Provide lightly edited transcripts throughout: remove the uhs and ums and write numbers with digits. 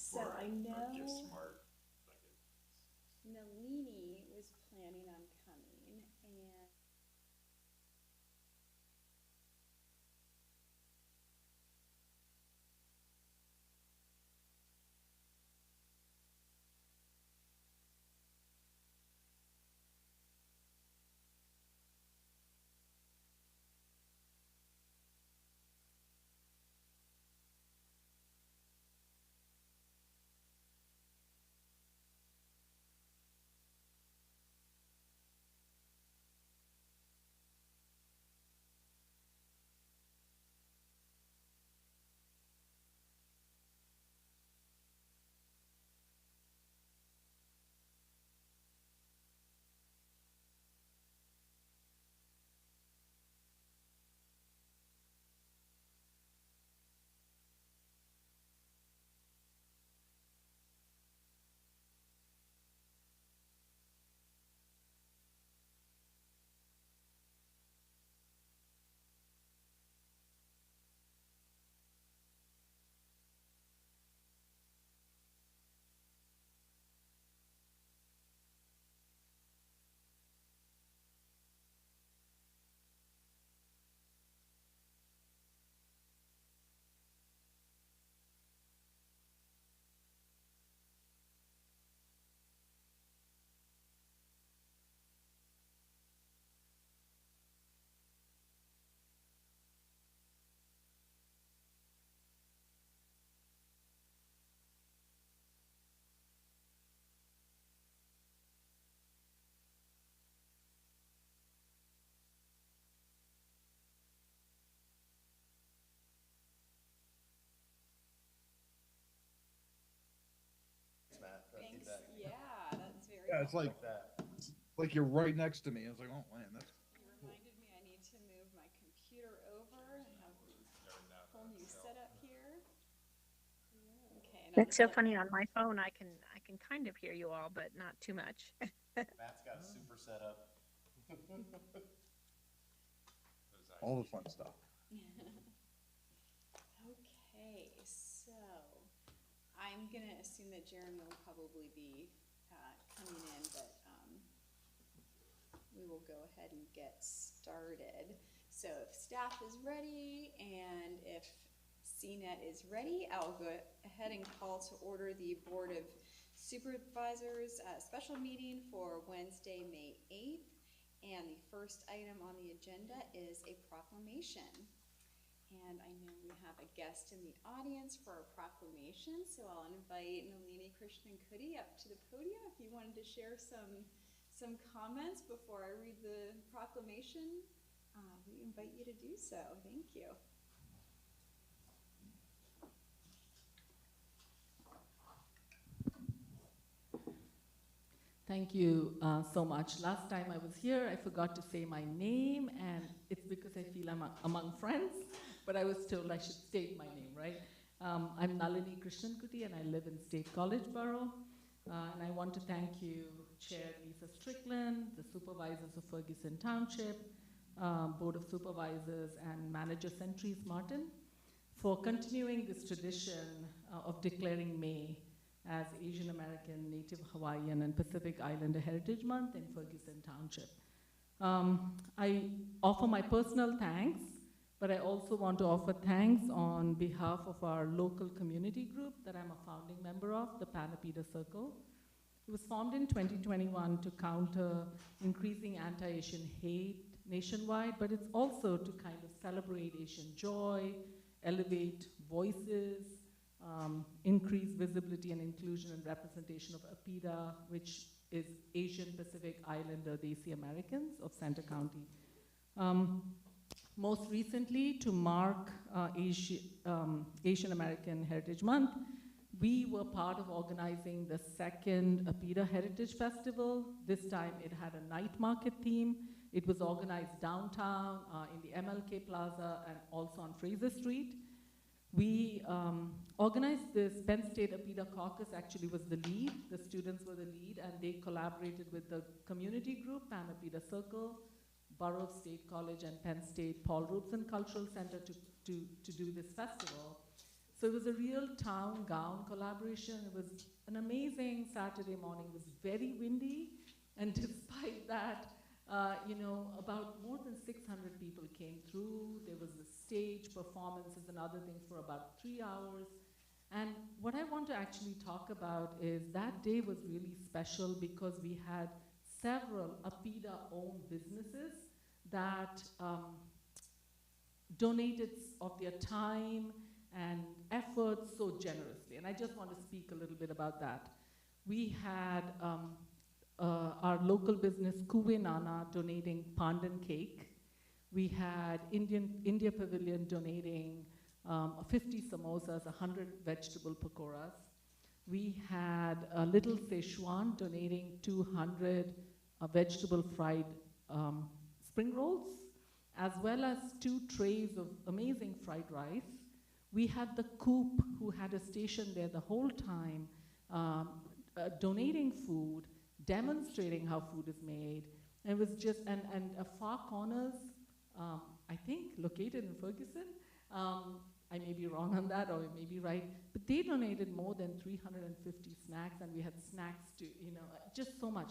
So Or, I or know gift smart, like Nalini was planning on coming, and Matt, that thanks. feedback. Yeah, that's very Yeah, it's helpful. like you're right next to me. I was like, oh man, that's You reminded me I need to move my computer over and have whole new setup here. Okay, and That's so funny. On my phone, I can kind of hear you all, but not too much. Matt's got super setup. all the fun stuff. Okay, so I'm gonna assume that Jeremy will probably be coming in, but we will go ahead and get started. So if staff is ready and if CNET is ready, I'll go ahead and call to order the Board of Supervisors special meeting for Wednesday, May 8th. And the first item on the agenda is a proclamation. And I know we have a guest in the audience for our proclamation, so I'll invite Nalini Krishnan Kudi up to the podium if you wanted to share some comments before I read the proclamation. We invite you to do so. Thank you. Thank you so much. Last time I was here, I forgot to say my name, and it's because I feel I'm among friends, but I was told I should state my name, right? I'm Nalini Krishnankuti, and I live in State College Borough. And I want to thank you, Chair Lisa Strickland, the supervisors of Ferguson Township, Board of Supervisors, and Manager Centuries Martin, for continuing this tradition of declaring May as Asian American, Native Hawaiian, and Pacific Islander Heritage Month in Ferguson Township. I offer my personal thanks, but I also want to offer thanks on behalf of our local community group that I'm a founding member of, the Panapida Circle. It was formed in 2021 to counter increasing anti-Asian hate nationwide, but it's also to kind of celebrate Asian joy, elevate voices, increase visibility and inclusion and representation of APIDA, which is Asian Pacific Islander Desi Americans of Center County. Most recently, to mark Asian American Heritage Month, we were part of organizing the second APIDA Heritage Festival. This time it had a night market theme. It was organized downtown in the MLK Plaza and also on Fraser Street. We organized this. Penn State APIDA Caucus actually was the lead. The students were the lead, and they collaborated with the community group, Pan APIDA Circle, Borough State College, and Penn State Paul Robeson Cultural Center to do this festival. So it was a real town gown collaboration. It was an amazing Saturday morning. It was very windy, and despite that, about more than 600 people came through. There was the stage performances and other things for about 3 hours. And what I want to actually talk about is that day was really special because we had several APIDA-owned businesses that donated of their time and effort so generously. And I just want to speak a little bit about that. We had our local business, Kuwe Nana, donating pandan cake. We had India Pavilion donating 50 samosas, 100 vegetable pakoras. We had Little Szechuan donating 200 vegetable fried spring rolls, as well as 2 trays of amazing fried rice. We had the Coop, who had a station there the whole time, donating food, demonstrating how food is made. And it was just, and Far Corners, I think located in Ferguson. I may be wrong on that, or I may be right, but they donated more than 350 snacks, and we had snacks to, just so much.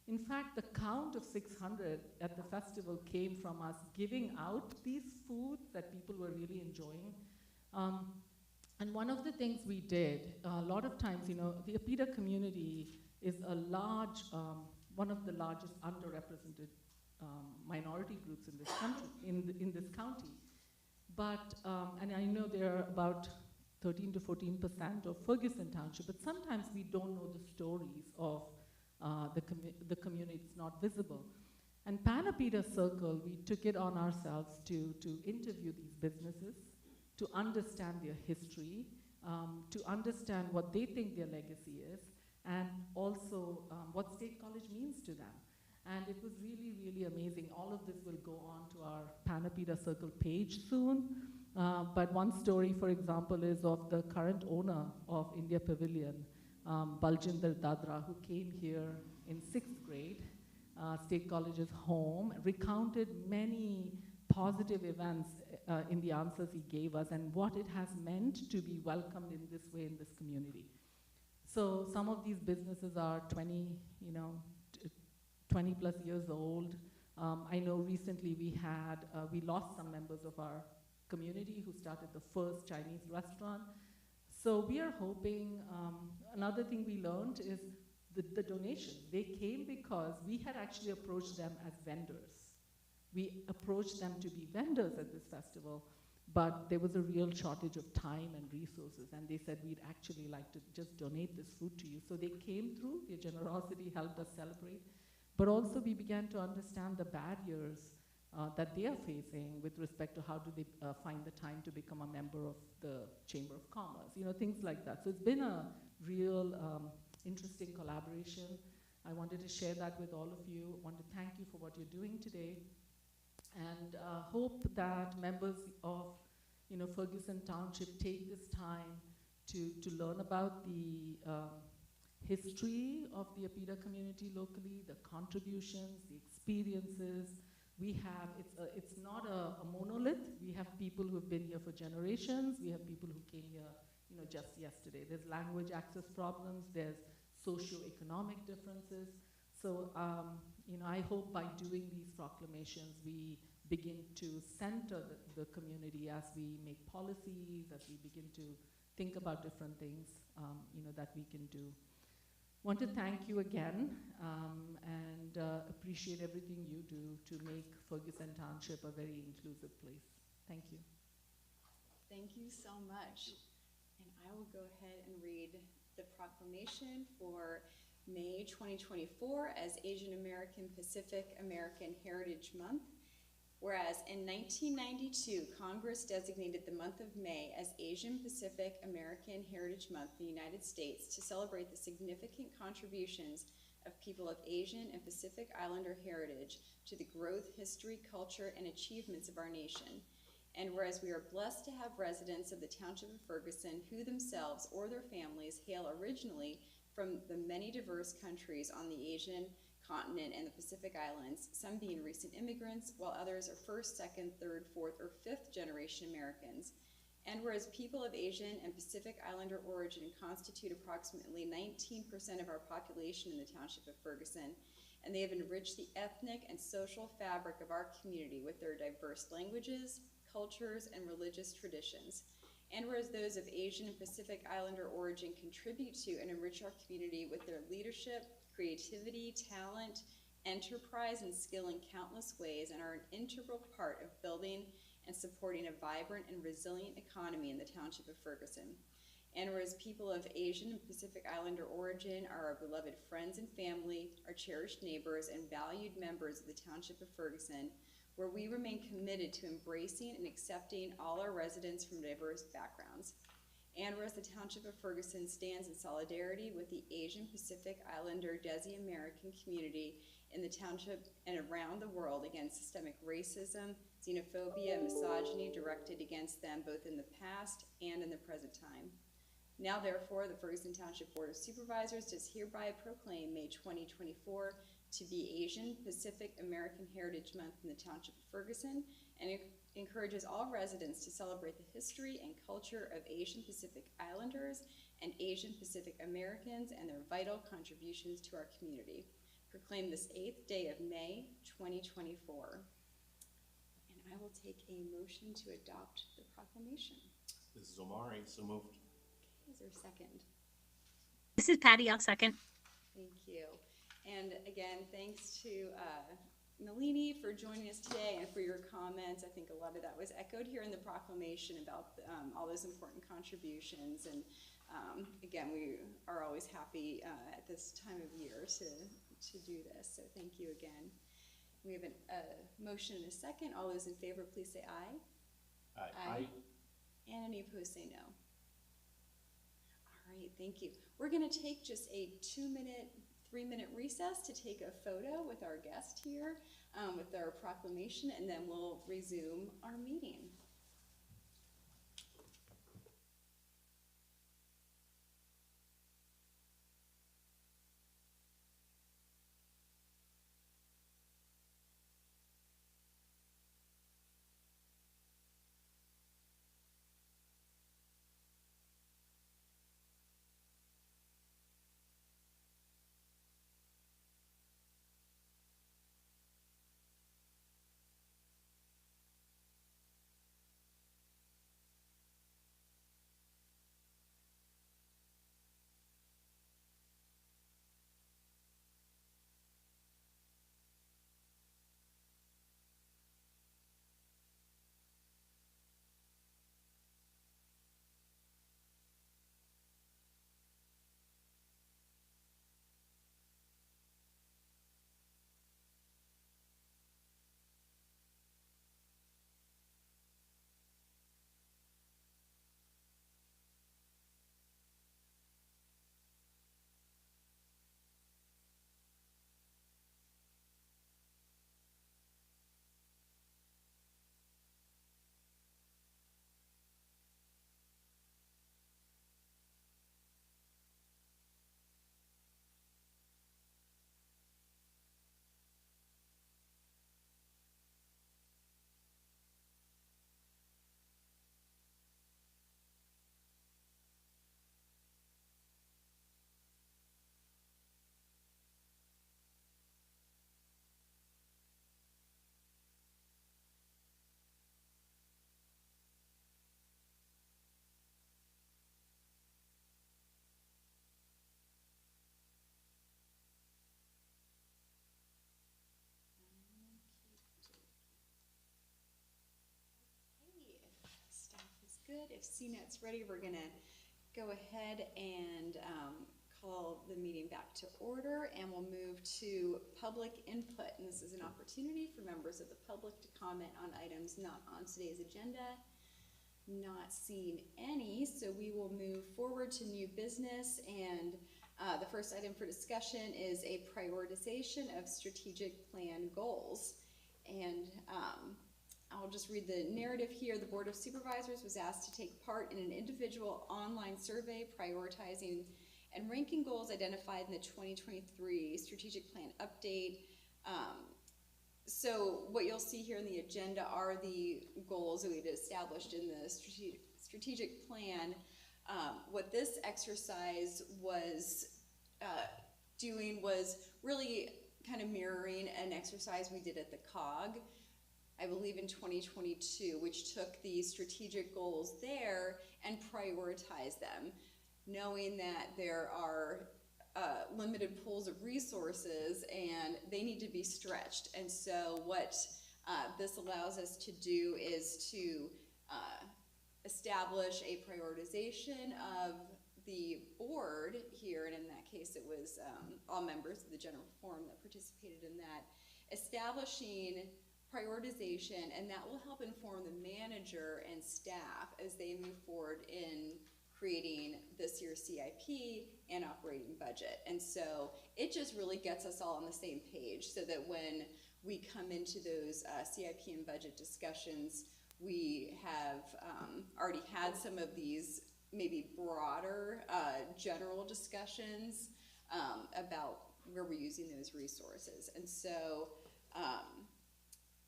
In fact, the count of 600 at the festival came from us giving out these foods that people were really enjoying. And one of the things we did, a lot of times, the APIDA community is a large, one of the largest underrepresented minority groups in this country, in this county. But, and I know there are about 13 to 14% of Ferguson Township, but sometimes we don't know the stories of the community. It's not visible. And Panapida Circle, we took it on ourselves to interview these businesses, to understand their history, to understand what they think their legacy is, and also what State College means to them. And it was really, really amazing. All of this will go on to our Panapida Circle page soon. But one story, for example, is of the current owner of India Pavilion, Baljinder Dadra, who came here in 6th grade, State College's home, recounted many positive events in the answers he gave us and what it has meant to be welcomed in this way in this community. So some of these businesses are 20 plus years old. I know recently we lost some members of our community who started the first Chinese restaurant. So we are hoping, another thing we learned is the donations. They came because we had actually approached them as vendors. We approached them to be vendors at this festival, but there was a real shortage of time and resources, and they said, we'd actually like to just donate this food to you. So they came through, their generosity helped us celebrate, but also we began to understand the barriers that they are facing with respect to how do they find the time to become a member of the Chamber of Commerce, things like that. So it's been a real interesting collaboration. I wanted to share that with all of you. I want to thank you for what you're doing today, and hope that members of Ferguson Township take this time to learn about the history of the APIDA community locally, the contributions, the experiences. We have, it's not a monolith. We have people who have been here for generations. We have people who came here just yesterday. There's language access problems. There's socioeconomic differences. So I hope by doing these proclamations, we begin to center the community as we make policies, as we begin to think about different things that we can do. Want to thank you again and appreciate everything you do to make Ferguson Township a very inclusive place. Thank you. Thank you so much. And I will go ahead and read the proclamation for May 2024 as Asian American Pacific American Heritage Month. Whereas in 1992, Congress designated the month of May as Asian Pacific American Heritage Month in the United States to celebrate the significant contributions of people of Asian and Pacific Islander heritage to the growth, history, culture, and achievements of our nation. And whereas we are blessed to have residents of the Township of Ferguson who themselves or their families hail originally from the many diverse countries on the Asian continent and the Pacific Islands, some being recent immigrants, while others are first, second, third, fourth, or fifth generation Americans. And whereas people of Asian and Pacific Islander origin constitute approximately 19% of our population in the township of Ferguson, and they have enriched the ethnic and social fabric of our community with their diverse languages, cultures, and religious traditions. And whereas those of Asian and Pacific Islander origin contribute to and enrich our community with their leadership, creativity, talent, enterprise, and skill in countless ways, and are an integral part of building and supporting a vibrant and resilient economy in the township of Ferguson. And whereas people of Asian and Pacific Islander origin are our beloved friends and family, our cherished neighbors, and valued members of the township of Ferguson, where we remain committed to embracing and accepting all our residents from diverse backgrounds. And whereas the township of Ferguson stands in solidarity with the Asian Pacific Islander Desi American community in the township and around the world against systemic racism, xenophobia, and misogyny directed against them both in the past and in the present time. Now, therefore, the Ferguson Township Board of Supervisors does hereby proclaim May 2024 to be Asian Pacific American Heritage Month in the Township of Ferguson, and it encourages all residents to celebrate the history and culture of Asian Pacific Islanders and Asian Pacific Americans and their vital contributions to our community. Proclaim this 8th day of May 2024. And I will take a motion to adopt the proclamation. This is Omari, so moved. Is there a second? This is Patty, I'll second. Thank you. And again, thanks to Nalini for joining us today and for your comments. I think a lot of that was echoed here in the proclamation about all those important contributions. And again, we are always happy at this time of year to do this. So thank you again. We have a motion and a second. All those in favor, please say aye. Aye. And any opposed, say no. All right, thank you. We're going to take just a 3-minute recess to take a photo with our guest here with our proclamation, and then we'll resume our meeting. Good. If CNET's ready, we're going to go ahead and call the meeting back to order, and we'll move to public input. And this is an opportunity for members of the public to comment on items not on today's agenda. Not seeing any, so we will move forward to new business. And the first item for discussion is a prioritization of strategic plan goals. And I'll just read the narrative here. The Board of Supervisors was asked to take part in an individual online survey prioritizing and ranking goals identified in the 2023 strategic plan update. So what you'll see here in the agenda are the goals that we've established in the strategic plan, what this exercise was doing was really kind of mirroring an exercise we did at the COG, I believe in 2022, which took the strategic goals there and prioritized them, knowing that there are limited pools of resources and they need to be stretched. And so what this allows us to do is to establish a prioritization of the board here, and in that case it was all members of the general forum that participated in that, establishing prioritization, and that will help inform the manager and staff as they move forward in creating this year's CIP and operating budget. And so it just really gets us all on the same page so that when we come into those CIP and budget discussions, we have already had some of these maybe broader general discussions about where we're using those resources. And so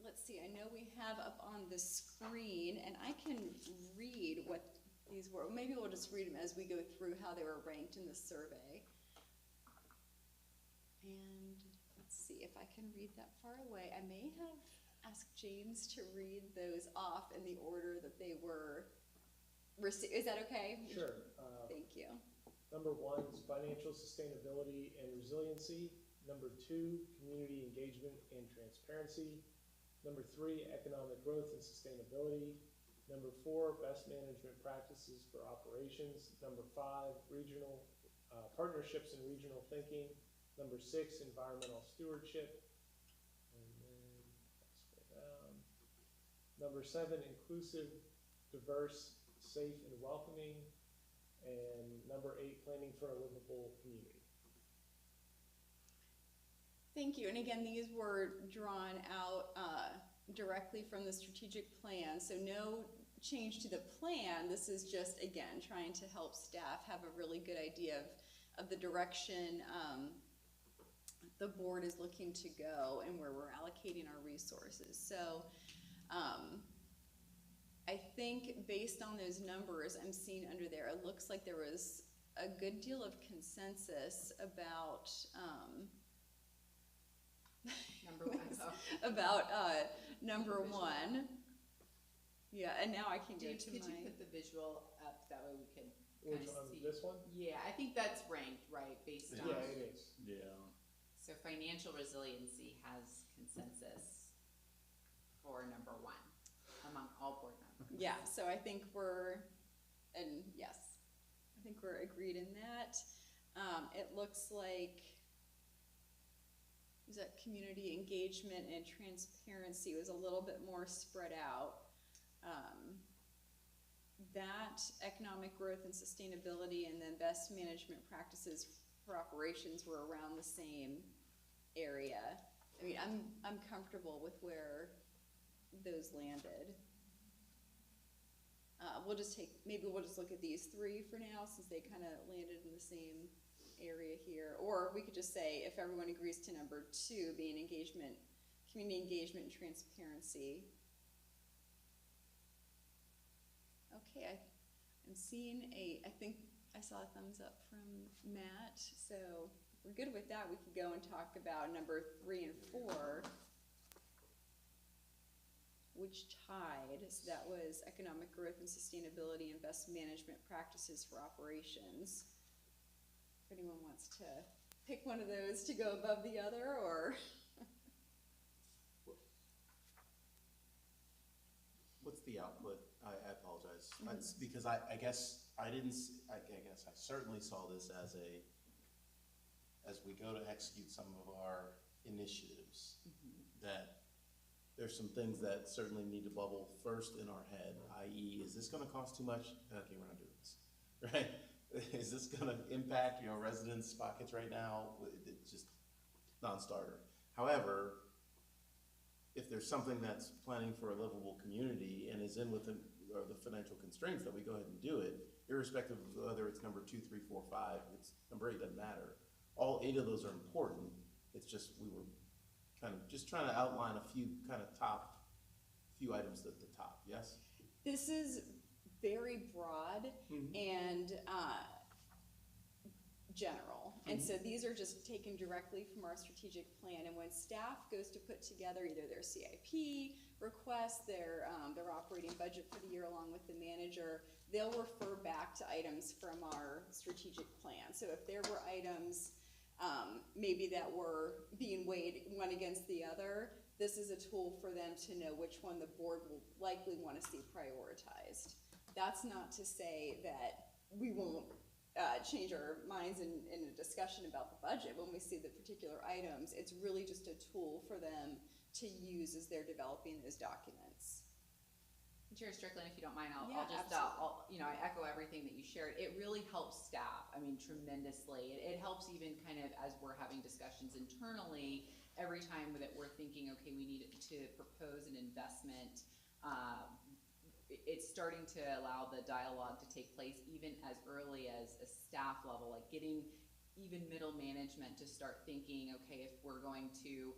let's see, I know we have up on the screen, and I can read what these were. Maybe we'll just read them as we go through how they were ranked in the survey. And let's see if I can read that far away. I may have asked James to read those off in the order that they were received. Is that okay? Sure. Thank you. Number 1 is financial sustainability and resiliency. Number 2, community engagement and transparency. Number 3, economic growth and sustainability. Number 4, best management practices for operations. Number 5, regional partnerships and regional thinking. Number 6, environmental stewardship. And then scroll down. Number 7, inclusive, diverse, safe, and welcoming. And number 8, planning for a livable community. Thank you. And again, these were drawn out directly from the strategic plan. So no change to the plan. This is just, again, trying to help staff have a really good idea of the direction the board is looking to go and where we're allocating our resources. So I think based on those numbers I'm seeing under there, it looks like there was a good deal of consensus about Number 1. about number 1. Yeah, and now I can go James, to could my. you put the visual up, that way we can Which kind of one? see? This one? Yeah, I think that's ranked, right, based on. Yeah, it is. Yeah. So financial resiliency has consensus for number 1 among all board members. Yeah, so I think we're, and yes, I think we're agreed in that. It looks like, is that community engagement and transparency was a little bit more spread out. That economic growth and sustainability and then best management practices for operations were around the same area. I mean, I'm comfortable with where those landed. We'll just look at these 3 for now since they kind of landed in the same area here. Or we could just say if everyone agrees to number 2 being engagement, community engagement and transparency. Okay, I'm seeing I think I saw a thumbs up from Matt. So if we're good with that, we could go and talk about number 3 and 4. Which tied, so that was economic growth and sustainability and best management practices for operations. If anyone wants to pick one of those to go above the other, or What's the output? I apologize. It's because I guess I didn't, I guess I certainly saw this as we go to execute some of our initiatives, that there's some things that certainly need to bubble first in our head, i.e., is this gonna cost too much? Okay, we're not doing this, right? Is this gonna impact, residents' pockets right now? It's just non-starter. However, if there's something that's planning for a livable community and is within the financial constraints, that we go ahead and do it, irrespective of whether it's number 2, 3, 4, 5, it's number 8 doesn't matter. All 8 of those are important. It's just we were kind of just trying to outline a few kind of few items at the top. Yes. this is very broad and general. And so these are just taken directly from our strategic plan. And when staff goes to put together either their CIP request, their operating budget for the year along with the manager, they'll refer back to items from our strategic plan. So if there were items maybe that were being weighed one against the other, this is a tool for them to know which one the board will likely want to see prioritized. That's not to say that we won't change our minds in a discussion about the budget when we see the particular items. It's really just a tool for them to use as they're developing those documents. Chair Strickland, if you don't mind, Yeah, I'll I echo everything that you shared. It really helps staff, tremendously. It helps even kind of as we're having discussions internally, every time that we're thinking, okay, we need to propose an investment, it's starting to allow the dialogue to take place even as early as a staff level, like getting even middle management to start thinking, okay, if we're going to,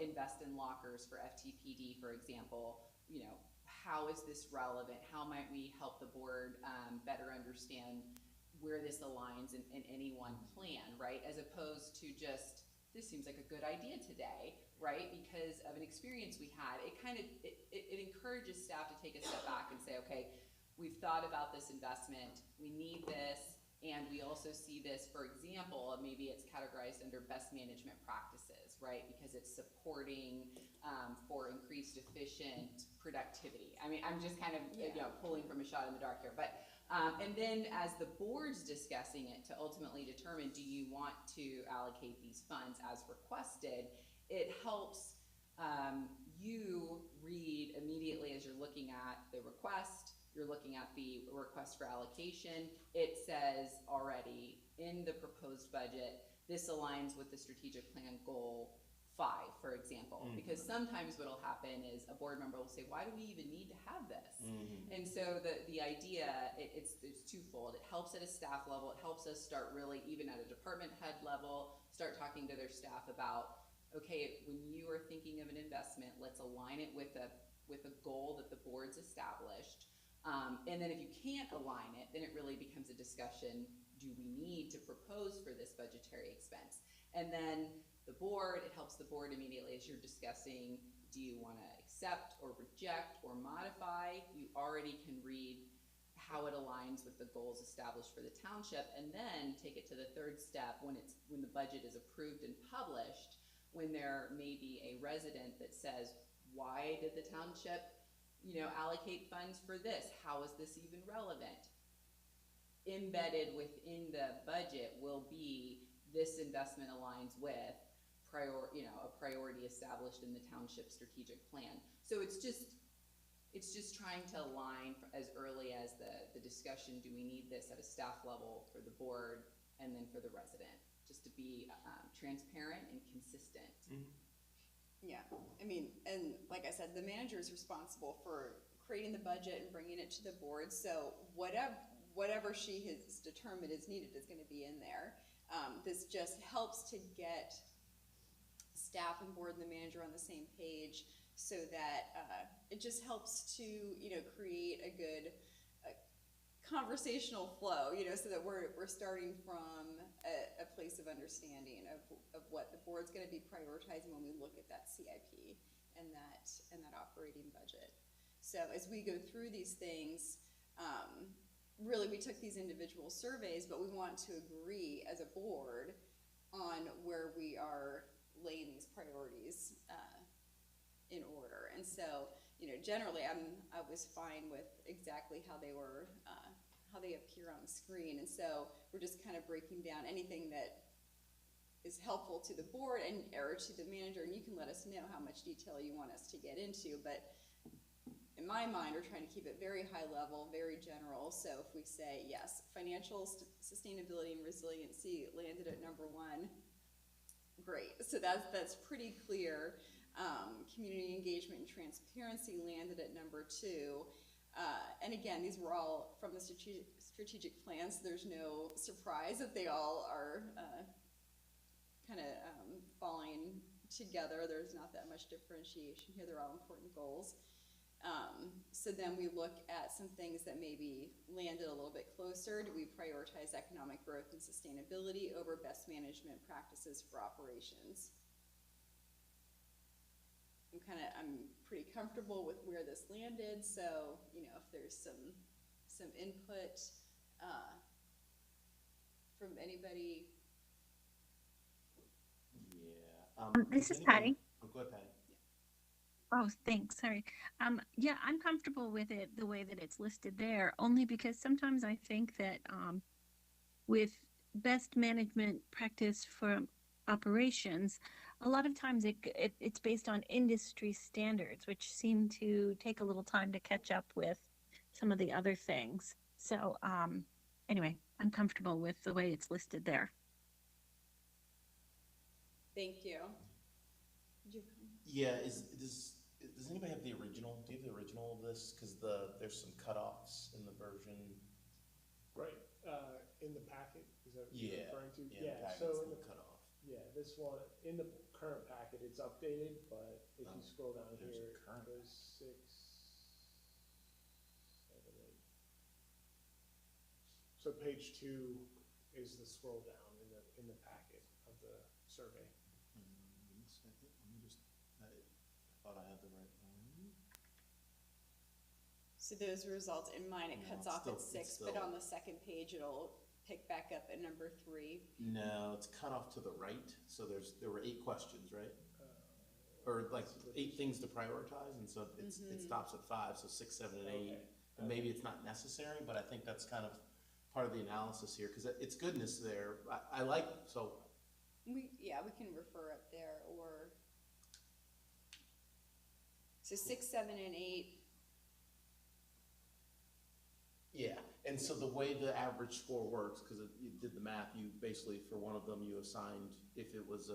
invest in lockers for FTPD, for example, how is this relevant? How might we help the board better understand where this aligns in any one plan, right? As opposed to just, this seems like a good idea today, right? Because of an experience we had, it encourages staff to take a step back and say, okay, we've thought about this investment, we need this, and we also see this, for example, maybe it's categorized under best management practices, right? Because it's supporting for increased efficient productivity. I'm just kind of pulling from a shot in the dark here, but and then as the board's discussing it to ultimately determine, do you want to allocate these funds as requested, it helps you read immediately as you're looking at the request, you're looking at the request for allocation, it says already in the proposed budget, this aligns with the strategic plan goal 5, for example. Because sometimes what'll happen is a board member will say, why do we even need to have this? And so the idea, it's twofold. It helps at a staff level, it helps us start really, even at a department head level, start talking to their staff about, okay, when you are thinking of an investment, let's align it with a goal that the board's established. And then if you can't align it, then it really becomes a discussion, do we need to propose for this budgetary expense? And then the board, it helps the board immediately as you're discussing, do you want to accept or reject or modify? You already can read how it aligns with the goals established for the township, and then take it to the third step when the budget is approved and published, when there may be a resident that says, why did the township allocate funds for this? How is this even relevant? Embedded within the budget will be, this investment aligns with a priority established in the township strategic plan. So it's just trying to align as early as the discussion, do we need this at a staff level for the board and then for the resident, just to be transparent and consistent. Yeah, and like I said, the manager is responsible for creating the budget and bringing it to the board. So whatever she has determined is needed is going to be in there. This just helps to get staff and board and the manager on the same page, so that it just helps to create a good conversational flow, so that we're starting from a place of understanding of what the board's going to be prioritizing when we look at that CIP and that operating budget. So as we go through these things, really we took these individual surveys, but we want to agree as a board on where we are laying these priorities in order. And so, generally I was fine with exactly how they were, how they appear on the screen. And so we're just kind of breaking down anything that is helpful to the board or to the manager, and you can let us know how much detail you want us to get into. But in my mind, we're trying to keep it very high level, very general. So if we say, yes, financial sustainability and resiliency landed at number 1, great. So that's pretty clear. Community engagement and transparency landed at number 2. And again, these were all from the strategic plan, so there's no surprise that they all are kind of falling together. There's not that much differentiation here. They're all important goals. So then we look at some things that maybe landed a little bit closer. Do we prioritize economic growth and sustainability over best management practices for operations? I'm pretty comfortable with where this landed, so, you know, if there's some input, from anybody. Yeah. This does is anybody- Patty. Oh, go ahead, Patty. Oh, thanks. Sorry. Yeah, I'm comfortable with it the way that it's listed there, only because sometimes I think that with best management practice for operations, a lot of times it's based on industry standards, which seem to take a little time to catch up with some of the other things. So anyway, I'm comfortable with the way it's listed there. Thank you. Did you? Yeah, does anybody have the original? Do you have the original of this? Because there's some cutoffs in the version. Right, in the packet, is that what Yeah, you're referring to? yeah, the So packet's in the the, cutoff. yeah, this one, in the current packet, it's updated, but if Oh, you scroll down there's a here, it current goes 6, 7, 8. So page 2 is the scroll down in the packet of the survey. Give me a second. Let me just. I thought I had the right one. So those results, in mine, it No, cuts it's off at still- 6, but on the second page, it'll pick back up at number 3. No, it's cut off to the right. So there were 8 questions, right? Uh, Or like 8 things to prioritize, and so it stops at 5. So 6, 7, and 8. Okay. And maybe it's not necessary, but I think that's kind of part of the analysis here because it's goodness there. I like so. We can refer up there, or so 6, 7, and 8. Yeah, and so the way the average score works, because you did the math, you basically, for one of them, you assigned, if it was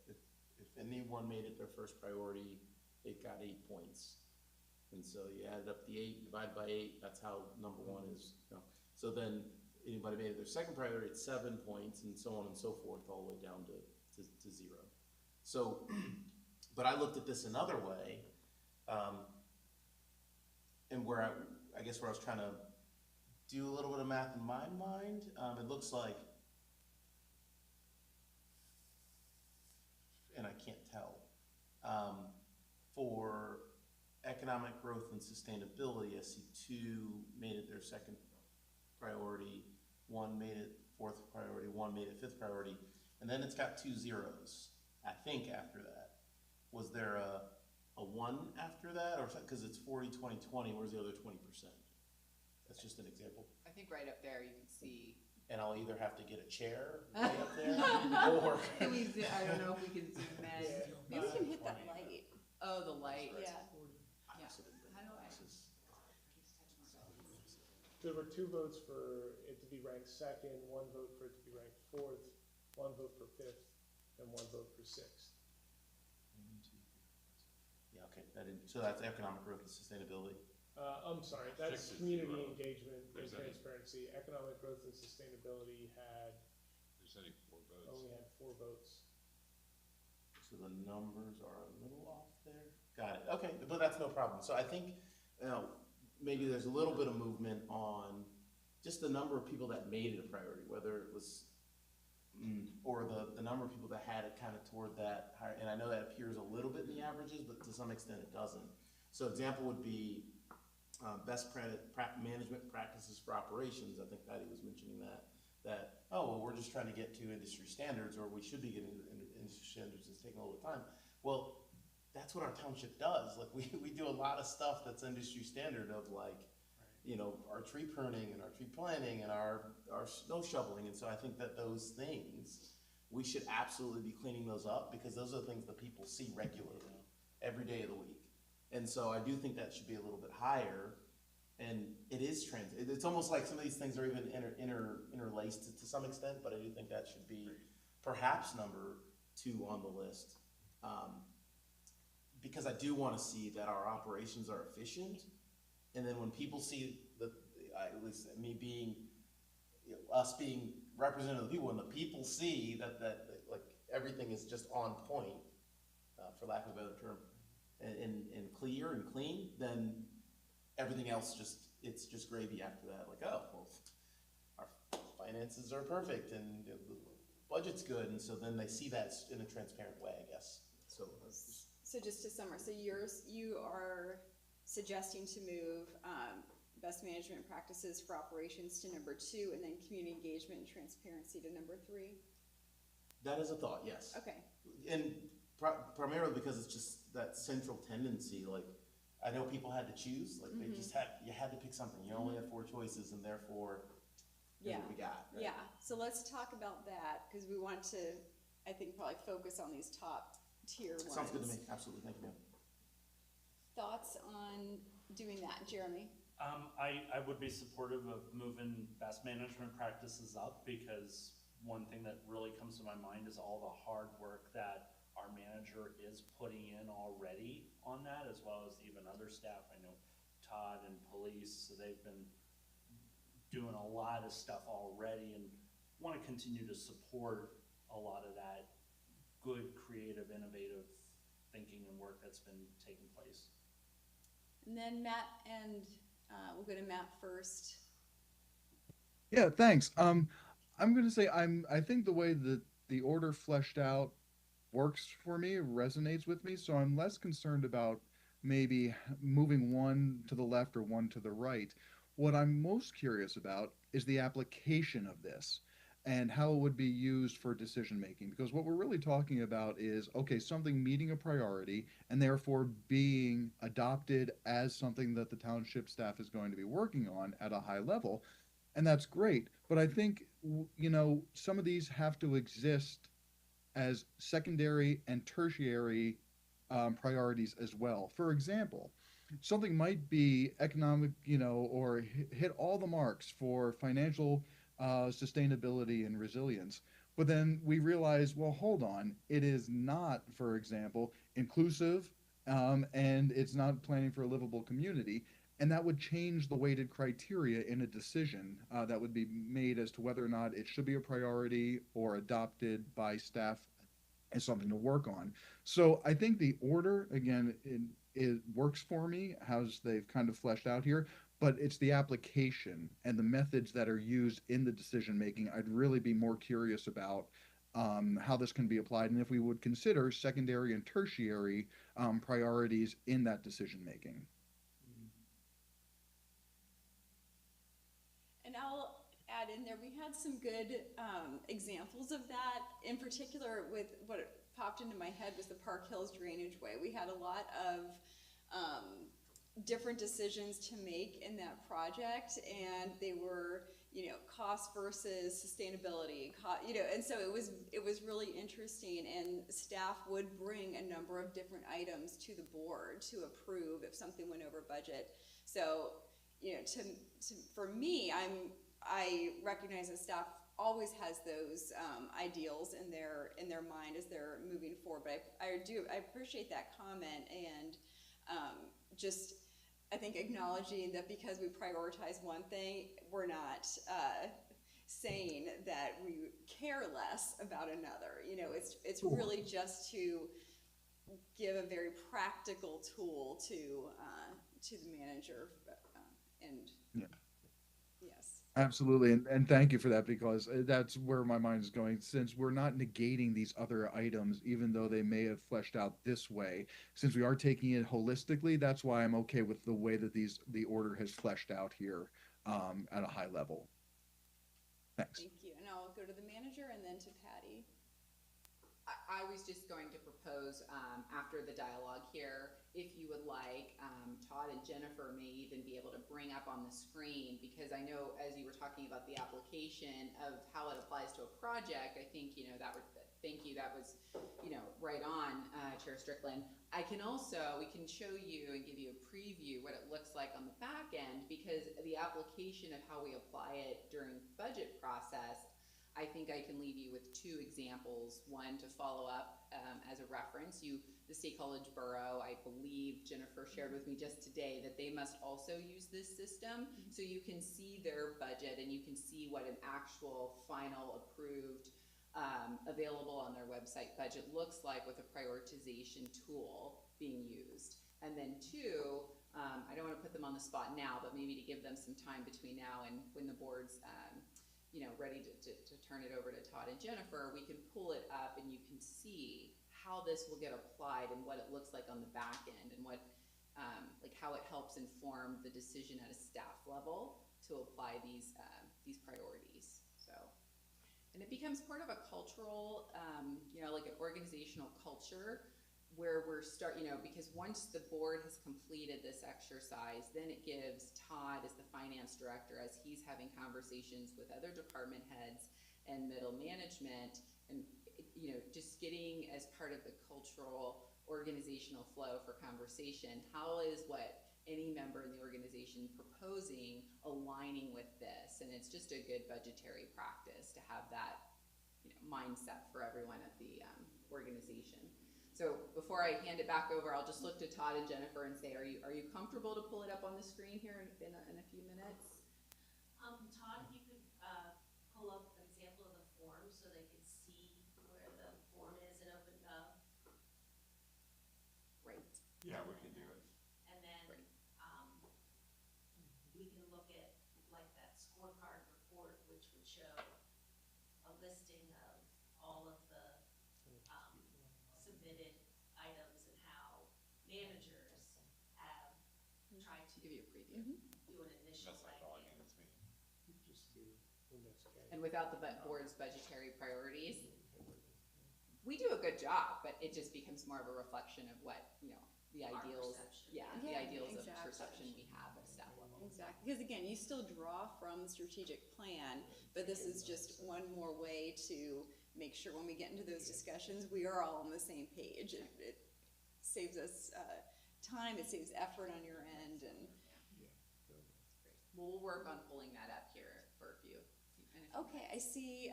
if anyone made it their first priority, it got 8 points. And so you added up the 8, divided by 8, that's how number 1 is, you know. So then anybody made it their second priority, it's 7 points, and so on and so forth, all the way down to 0. So, but I looked at this another way, and where I guess where I was trying to do a little bit of math in my mind, it looks like, and I can't tell, for economic growth and sustainability, I see 2 made it their second priority, 1 made it 4th priority, 1 made it 5th priority, and then it's got 2 zeros, I think, after that. Was there a 1 after that, or because it's 40, 20, 20, where's the other 20%? That's just an example. I think right up there you can see. And I'll either have to get a chair right up there, or Can we I don't know if we can zoom in. Maybe we can hit that light. Oh, the light. Yeah. Yeah. How do I? There were 2 votes for it to be ranked 2nd, 1 vote for it to be ranked 4th, 1 vote for 5th, and 1 vote for 6th. Yeah, okay, so that's economic growth and sustainability. I'm sorry, 6 that's is community 0. engagement and There's any- transparency. Economic growth and sustainability There's only 4 votes. only had 4 votes. So the numbers are a little off there. Got it, okay, but that's no problem. So I think, maybe there's a little bit of movement on just the number of people that made it a priority, whether it was, or the number of people that had it kind of toward that higher, and I know that appears a little bit in the averages, but to some extent it doesn't. So example would be best management practices for operations. I think Patty was mentioning that, oh, well, we're just trying to get to industry standards, or we should be getting to industry standards, it's taking a little time. Well, that's what our township does. Like, we do a lot of stuff that's industry standard of, like, you know, our tree pruning and our tree planting and our snow shoveling. And so I think that those things, we should absolutely be cleaning those up, because those are the things that people see regularly, every day of the week. And so I do think that should be a little bit higher, and it is it's almost like some of these things are even interlaced to some extent, but I do think that should be perhaps number 2 on the list. Because I do want to see that our operations are efficient, and then when people see at least me being, us being representative of the people, when the people see that like everything is just on point, for lack of a better term, and clear and clean, then everything else it's just gravy after that. Like, oh, well, our finances are perfect and the budget's good, and so then they see that in a transparent way, I guess. So just to summarize, so you are suggesting to move best management practices for operations to number 2, and then community engagement and transparency to number 3? That is a thought, yes. Okay. And primarily because it's just that central tendency, like, I know people had to choose, like, they just you had to pick something. You only had 4 choices, and therefore, here's what we got. Right? Yeah, so let's talk about that, because we want to, I think, probably focus on these top tier ones. Sounds good to me, absolutely, thank you, ma'am. Thoughts on doing that, Jeremy? I would be supportive of moving best management practices up, because one thing that really comes to my mind is all the hard work that our manager is putting in already on that, as well as even other staff. I know Todd and police, so they've been doing a lot of stuff already, and want to continue to support a lot of that good, creative, innovative thinking and work that's been taking place. And then Matt, and we'll go to Matt first. Yeah, thanks. I'm gonna say I think the way that the order fleshed out works for me, resonates with me, so I'm less concerned about maybe moving one to the left or one to the right. What I'm most curious about is the application of this and how it would be used for decision making, because what we're really talking about is, okay, something meeting a priority and therefore being adopted as something that the township staff is going to be working on at a high level, and that's great. But I think, you know, some of these have to exist as secondary and tertiary priorities as well. For example, something might be economic, you know, or hit all the marks for financial sustainability and resilience. But then we realize, well, hold on, it is not, for example, inclusive, and it's not planning for a livable community. And that would change the weighted criteria in a decision that would be made as to whether or not it should be a priority or adopted by staff as something to work on. So I think the order, again, it works for me, how they've kind of fleshed out here, but it's the application and the methods that are used in the decision making. I'd really be more curious about how this can be applied, and if we would consider secondary and tertiary priorities in that decision making. And I'll add in there, we had some good examples of that. In particular, with what popped into my head was the Park Hills Drainage Way. We had a lot of different decisions to make in that project, and they were, you know, cost versus sustainability, you know, and so it was really interesting, and staff would bring a number of different items to the board to approve if something went over budget. So, you know, for me, I recognize that staff always has those ideals in their mind as they're moving forward. But I appreciate that comment, and just I think acknowledging that because we prioritize one thing, we're not saying that we care less about another. You know, it's really just to give a very practical tool to the manager. And yeah. Yes. Absolutely, and thank you for that, because that's where my mind is going. Since we're not negating these other items, even though they may have fleshed out this way, since we are taking it holistically, that's why I'm okay with the way that the order has fleshed out here at a high level. Thanks. Thank you, and I'll go to the manager and then to Patty. I was just going to propose, after the dialogue here, if you would like, Todd and Jennifer may even be able to bring up on the screen, because I know as you were talking about the application of how it applies to a project, I think, you know, thank you, that was, you know, right on, Chair Strickland. We can show you and give you a preview what it looks like on the back end, because the application of how we apply it during budget process, I think I can leave you with 2 examples. One to follow up as a reference. The State College Borough, I believe Jennifer shared with me just today that they must also use this system. So you can see their budget and you can see what an actual final approved available on their website budget looks like with a prioritization tool being used. And then two, I don't want to put them on the spot now, but maybe to give them some time between now and when the board's, ready to turn it over to Todd and Jennifer, we can pull it up and you can see how this will get applied and what it looks like on the back end and what, like how it helps inform the decision at a staff level to apply these priorities. So, and it becomes part of a cultural, like an organizational culture where we're because once the board has completed this exercise, then it gives Todd as the finance director, as he's having conversations with other department heads and middle management, and just getting as part of the cultural organizational flow for conversation, how is what any member in the organization proposing aligning with this? And it's just a good budgetary practice to have that mindset for everyone at the organization. So before I hand it back over, I'll just look to Todd and Jennifer and say, are you comfortable to pull it up on the screen here in a few minutes? Todd, if you could pull up an example of the form so they could see where the form is in OpenGov. Right. Yeah, we can do it. And then Right. We can look at like that scorecard report, which would show a listing of all of the submitted items and how managers have tried to Give you a preview. do an initial That's like all I ranking. need, it's me. Just do index And without the board's budgetary priorities, we do a good job, but it just becomes more of a reflection of what, the Our ideals, perception. the Yeah, ideals of exactly. perception we have at staff level. Exactly, because again, you still draw from the strategic plan, but this is just one more way to make sure when we get into those discussions, we are all on the same page. It saves us time, it saves effort on your end, and We'll work on pulling that up here for a few. okay, I see.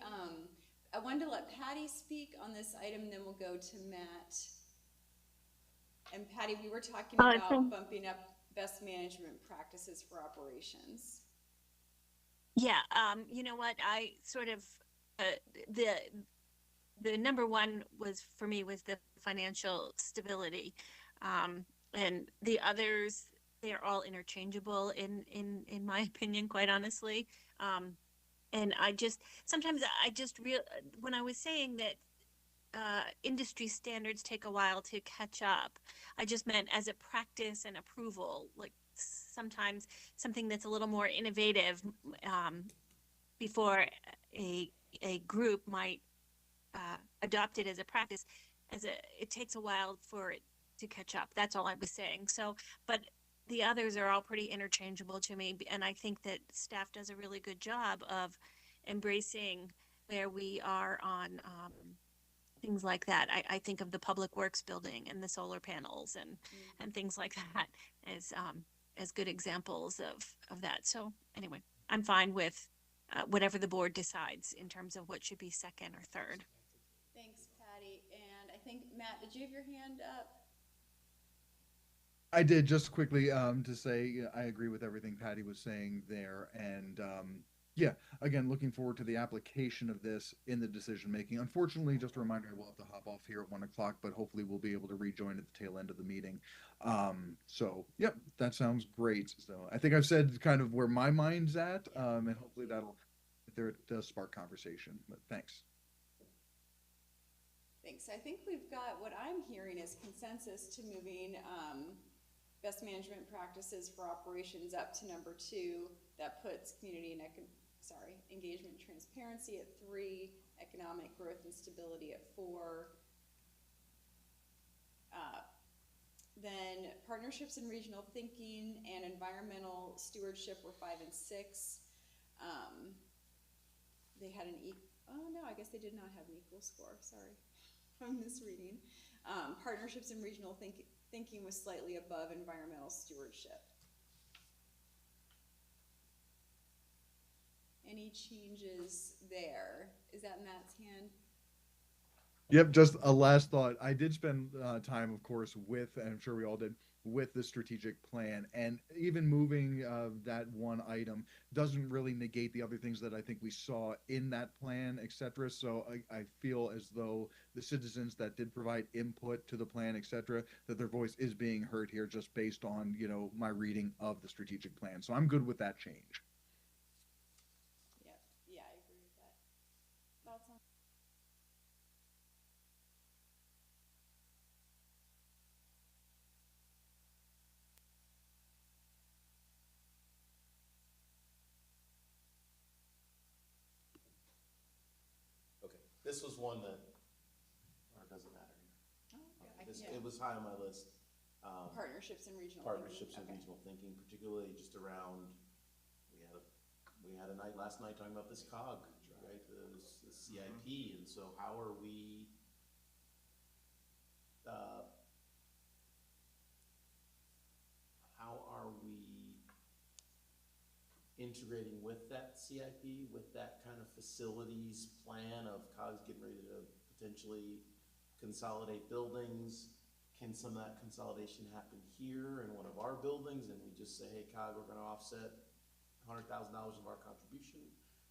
I wanted to let Patty speak on this item, then we'll go to Matt. And Patty, we were talking about bumping up best management practices for operations. Yeah, you know what? I sort of the number one was for me was the financial stability, and the others, they're all interchangeable in my opinion, quite honestly. And sometimes when I was saying that industry standards take a while to catch up, I just meant as a practice and approval, like sometimes something that's a little more innovative before a group might adopt it as a practice. It takes a while for it to catch up. That's all I was saying. So, but the others are all pretty interchangeable to me, and I think that staff does a really good job of embracing where we are on things like that. I think of the public works building and the solar panels and things like that as good examples of that. So anyway, I'm fine with whatever the board decides in terms of what should be second or third. Thanks, Patty. And I think, Matt, did you have your hand up? I did, just quickly to say I agree with everything Patty was saying there, and yeah, again, looking forward to the application of this in the decision making. Unfortunately, just a reminder, I will have to hop off here at 1 o'clock, but hopefully we'll be able to rejoin at the tail end of the meeting. So yep, that sounds great. So I think I've said kind of where my mind's at, and hopefully it does spark conversation. But thanks. Thanks. I think we've got, what I'm hearing is consensus to moving best management practices for operations up to number 2. That puts community and engagement and transparency at 3, economic growth and stability at 4. Then partnerships and regional thinking and environmental stewardship were 5 and 6. They had oh no, I guess they did not have an equal score. Sorry, I'm misreading. Partnerships and regional thinking was slightly above environmental stewardship. Any changes there? Is that Matt's hand? Yep, just a last thought. I did spend time, of course, and I'm sure we all did, with the strategic plan. And even moving that one item doesn't really negate the other things that I think we saw in that plan, etc. So I feel as though the citizens that did provide input to the plan, etc., that their voice is being heard here just based on, my reading of the strategic plan. So I'm good with that change. Yep, yeah, I agree with that. Thoughts on? Okay, this was one that, or it doesn't matter here. Yeah. It was high on my list. Partnerships and regional Partnerships and thinking. regional thinking, particularly just around, we had a night last night talking about this COG, right? The CIP, and so how are we, integrating with that CIP, with that kind of facilities plan of COG's getting ready to potentially consolidate buildings? Can some of that consolidation happen here in one of our buildings, and we just say, hey, COG, we're gonna offset $100,000 of our contribution?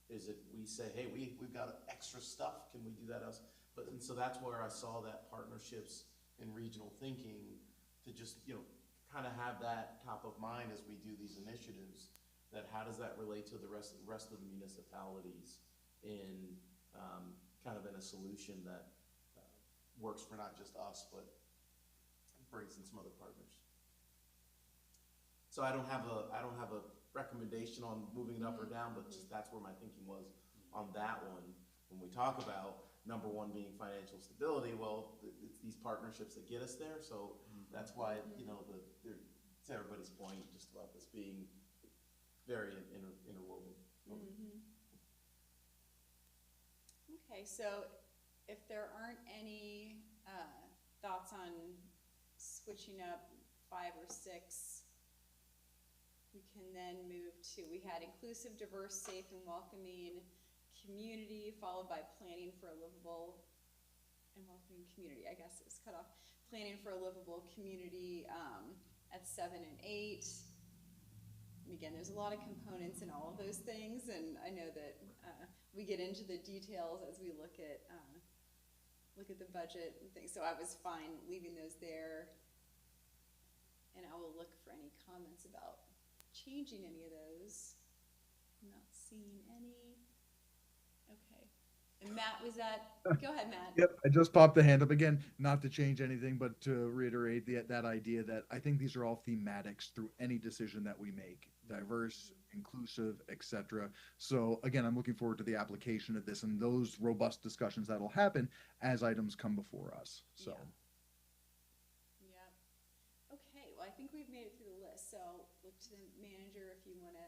Is it we say, hey, we've got extra stuff, can we do that else? And so that's where I saw that partnerships and regional thinking, to just, kind of have that top of mind as we do these initiatives, that how does that relate to the rest of the municipalities in kind of in a solution that works for not just us, but brings in some other partners. So I don't have a recommendation on moving it up or down, but just that's where my thinking was on that one. When we talk about number one being financial stability, well, it's these partnerships that get us there. So that's why, it's everybody's point just about this being very interwoven. Okay, so if there aren't any thoughts on switching up 5 or 6, we can then move to, we had inclusive, diverse, safe, and welcoming community, followed by planning for a livable and welcoming community. I guess it was cut off. Planning for a livable community at 7 and 8. And again, there's a lot of components in all of those things, and I know that we get into the details as we look at the budget and things. So I was fine leaving those there, and I will look for any comments about changing any of those. I'm not seeing any. Okay. And Matt, was that? Go ahead, Matt. Yep, I just popped the hand up again, not to change anything, but to reiterate that idea that I think these are all thematics through any decision that we make, diverse, inclusive, etc. So again, I'm looking forward to the application of this and those robust discussions that'll happen as items come before us. So. Yeah. Okay, well, I think we've made it through the list, so look to the manager if you want to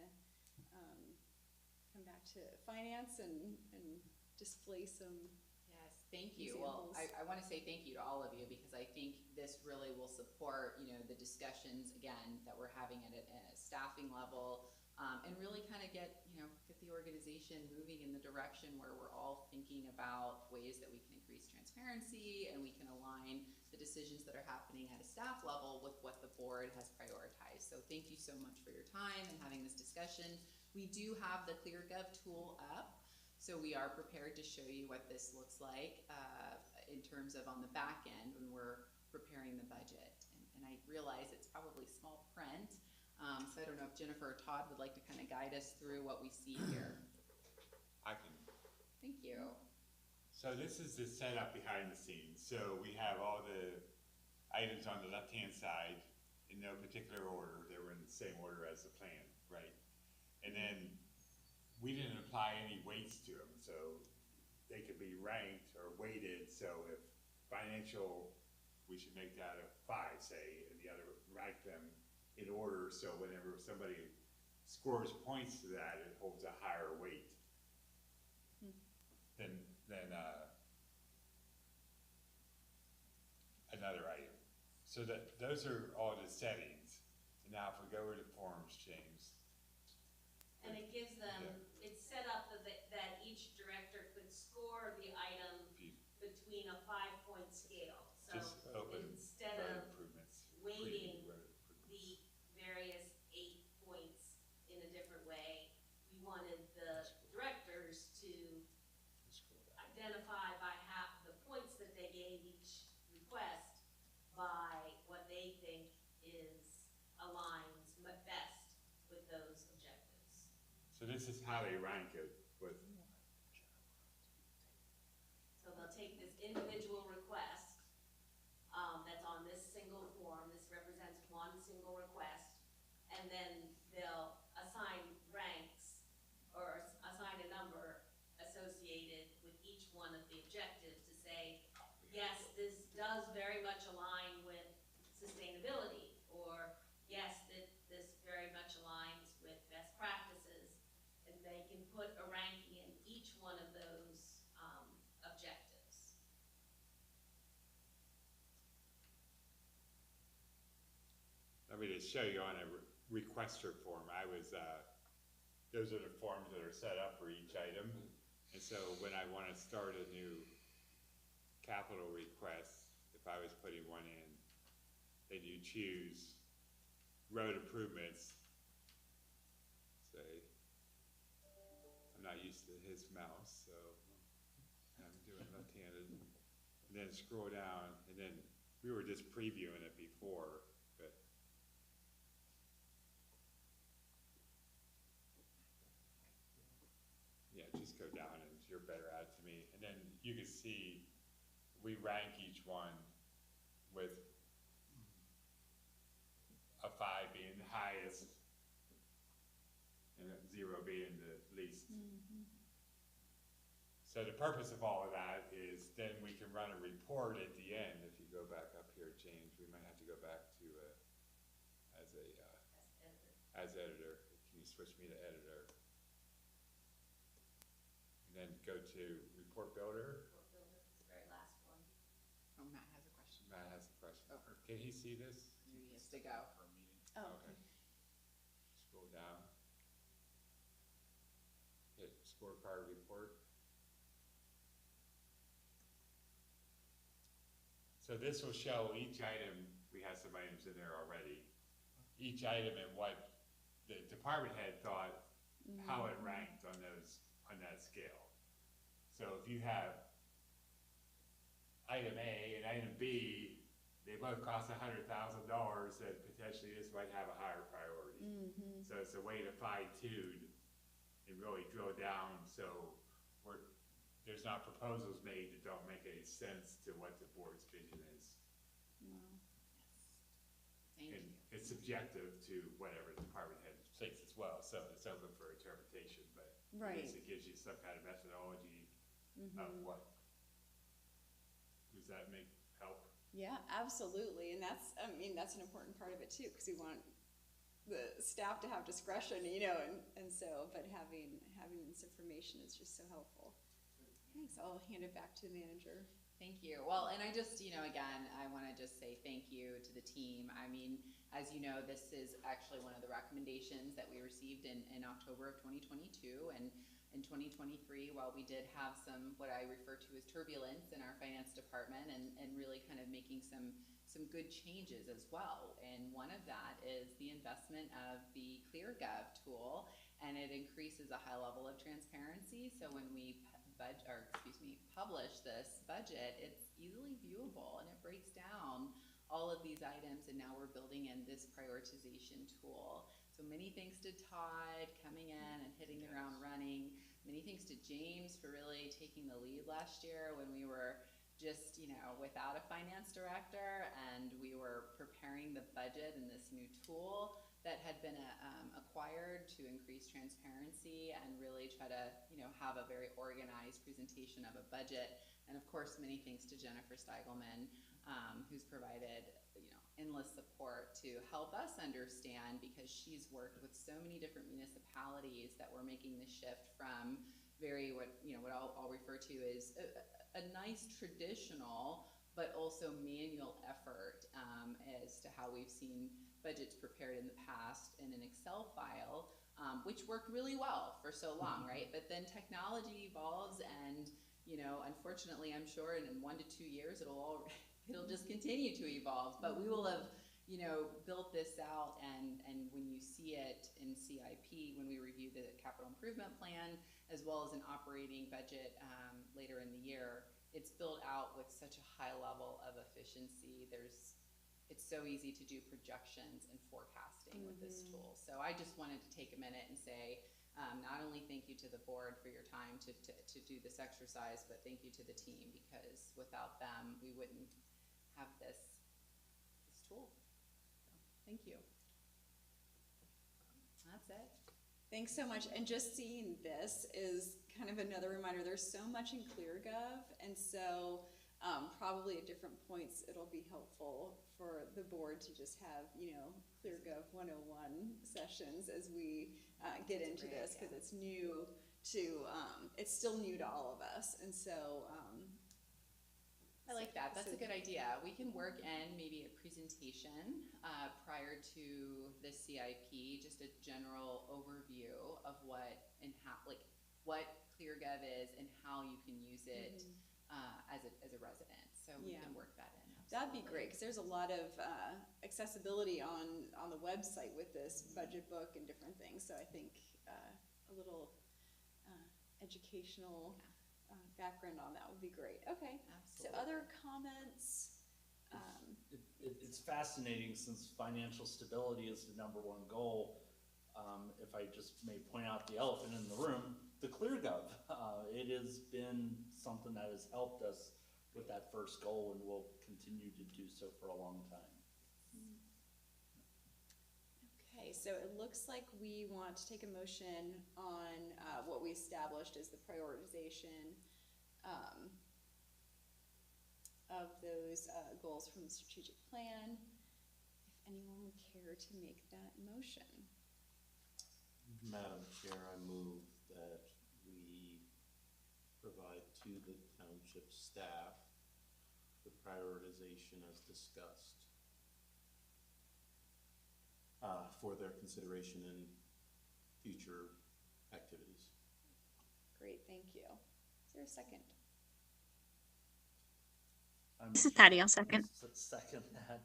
come back to finance and display some. Yes, thank you. Well, I want to say thank you to all of you, because I think this really will support, the discussions, again, that we're having at a staffing level, and really kind of get the organization moving in the direction where we're all thinking about ways that we can increase transparency and we can align the decisions that are happening at a staff level with what the board has prioritized. So thank you so much for your time and having this discussion. We do have the ClearGov tool up, so we are prepared to show you what this looks like in terms of on the back end when we're preparing the budget. And I realize it's probably small print, so I don't know if Jennifer or Todd would like to kind of guide us through what we see here. I can. Thank you. So this is the setup behind the scenes. So we have all the items on the left-hand side in no particular order. They were in the same order as the plan, right? And then we didn't apply any weights to them, so they could be ranked or weighted. So if financial, we should make that a 5, say, and the other rank them in order. So whenever somebody scores points to that, it holds a higher weight than another item. So that those are all the settings. And now if we go over to forms, James. And it gives them, it's set up that each director could score the item between a 5-point scale. So Just open instead road of improvements, weighting So this is how they rank it with, So they'll take this individual request, that's on this single form, this represents one single request, and then they'll assign ranks or assign a number associated with each one of the objectives to say, yes, this does very much align with sustainability, or yes, this very much aligns with best practices, and they can put a ranking in each one of those objectives. let me just show you on a requester form, those are the forms that are set up for each item. And so when I wanna start a new capital request, if I was putting one in, then you choose road improvements. Say, I'm not used to his mouse, so I'm doing left-handed. And then scroll down, and then we were just previewing it before, but yeah, just go down and you're better at it to me. And then you can see we rank each one with a 5 being the highest and a 0 being the least. So the purpose of all of that is then we can run a report at the end. If you go back up here, James, we might have to go back to as editor. Can you switch me to editor? And then go to report builder. Report builder is the very last one. Oh, Matt has a question. Matt has a question. Oh. Can he see this? He has to go. For a meeting. Oh, Okay. Scroll down. Hit scorecard report. So this will show each item, we have some items in there already, each item and what the department head thought, how it ranked on that scale. So if you have item A and item B, they both cost $100,000, then potentially this might have a higher priority. So it's a way to fine tune and really drill down, so there's not proposals made that don't make any sense to what the board's vision is. Thank And you. it's subjective to whatever the department head thinks as well, so it's open for interpretation, but at least it gives you some kind of methodology of what. Does that help? Yeah, absolutely, and that's an important part of it too, because we want the staff to have discretion, and so, but having this information is just so helpful. Thanks, I'll hand it back to the manager. Thank you. Well, and I just, again, I want to just say thank you to the team. I mean, as you know, this is actually one of the recommendations that we received in October of 2022. And in 2023, while we did have some, what I refer to as turbulence in our finance department and really kind of making some good changes as well. And one of that is the investment of the ClearGov tool, and it increases a high level of transparency. So when we publish this budget, it's easily viewable and it breaks down all of these items, and now we're building in this prioritization tool. So many thanks to Todd coming in and hitting the ground running. Many thanks to James for really taking the lead last year when we were just, without a finance director, and we were preparing the budget and this new tool that had been acquired to increase transparency and really try to, have a very organized presentation of a budget. And of course, many thanks to Jennifer Steigelman, who's provided, endless support to help us understand, because she's worked with so many different municipalities that we're making the shift from very, what I'll refer to as a nice traditional, but also manual effort as to how we've seen budgets prepared in the past in an Excel file, which worked really well for so long, right? But then technology evolves, and unfortunately, I'm sure in 1 to 2 years it'll just continue to evolve. But we will have built this out, and when you see it in CIP, when we review the capital improvement plan, as well as an operating budget later in the year, it's built out with such a high level of efficiency. It's so easy to do projections and forecasting with this tool. So I just wanted to take a minute and say Not only thank you to the board for your time to do this exercise, but thank you to the team, because without them, we wouldn't have this tool. So, thank you. That's it. Thanks so much. And just seeing this is kind of another reminder, there's so much in ClearGov, and so probably at different points it'll be helpful for the board to just have, you know, ClearGov 101 sessions as we get into this, because it's new to, it's still new to all of us. And so I like that. That's a good idea. We can work in maybe a presentation prior to the CIP, just a general overview of what and how, like what ClearGov is and how you can use it as a resident. So we can work that in. Absolutely. That'd be great, because there's a lot of accessibility on the website with this budget book and different things. So I think a little educational background on that would be great. Okay. Absolutely. So other comments? It's fascinating, since financial stability is the #1 goal. If I just may point out the elephant in the room, the ClearGov. It has been something that has helped us with that first goal, and will continue to do so for a long time. Okay, so it looks like we want to take a motion on what we established as the prioritization of those goals from the strategic plan. If anyone would care to make that motion. Madam Chair, I move that we provide to the township staff the prioritization as discussed for their consideration in future activities. Great, thank you. Is there a second? This is Patty. I'll second. Second that.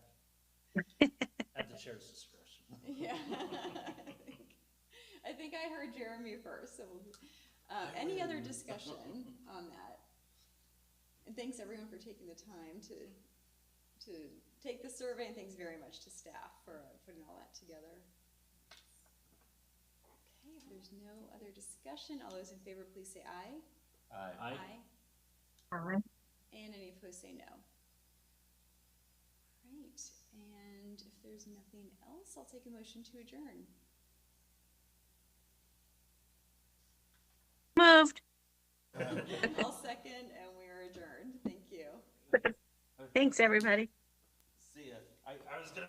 At the chair's discretion. Yeah. I think I heard Jeremy first. So, any other discussion on that? And thanks everyone for taking the time to take the survey, and thanks very much to staff for putting all that together. Okay, if there's no other discussion, all those in favor, please say aye. Aye. Aye. And any opposed, say no. Great, and if there's nothing else, I'll take a motion to adjourn. Moved. I'll second, and we are adjourned. Thank you. Thanks, everybody. See ya. I was gonna